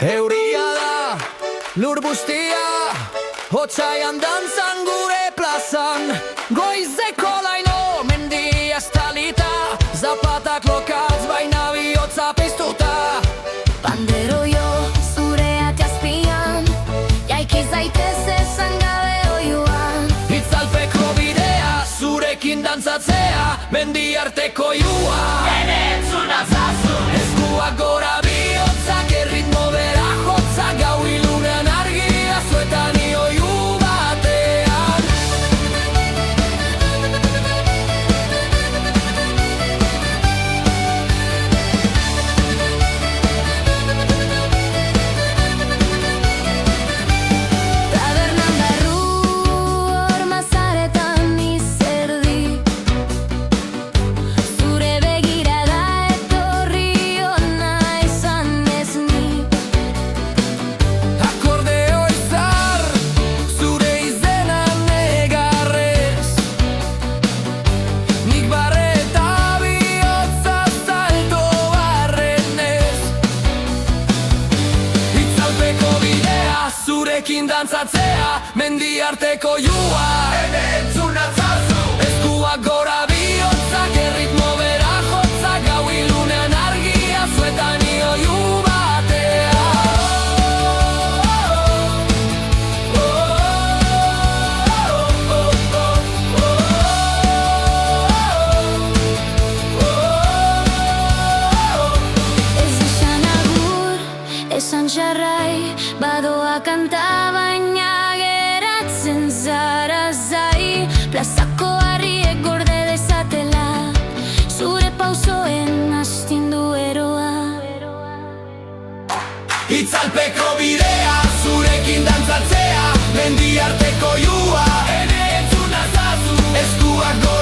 Euria da, lur bustia, hotzaian dantzan gure plazan. Goizeko laino, mendia estalita, zapatak lokatz baina bihotza piztuta. Bandero jo, zure atazpian, jaiki zaitez esan gabe oioan. Itzalpeko bidea, zurekin dantzatzea, mendi arteko irua. Entzuna zazu, Eskuak gora bihotzak, erritmo bera jotzak, gau ilunean argia, zuetan ioiu batean. Tabernan barru ormazaretan izerdi, zure begirada etorri ona izan ez ni. Akordeo izar, zure izena negarrez. Nik barre eta bihotza salto barrenez. Itzalpeko bidea, zurekin dantzatzea, mendi arteko jua. Entzuna zazu, eskuak gora bihotzak, erritmo bera jotzak, gau ilunean argia, zuetan ioiu Ez esan agur, esan jarrai, badoa kanta baina geratzen zara zai. Plazako harriek gorde dezatela, zure pausoen astindu eroa. Itzalpeko bidea, zurekin dantzatzea, mendi arteko jua. Ene entzuna zazu, eskuak gora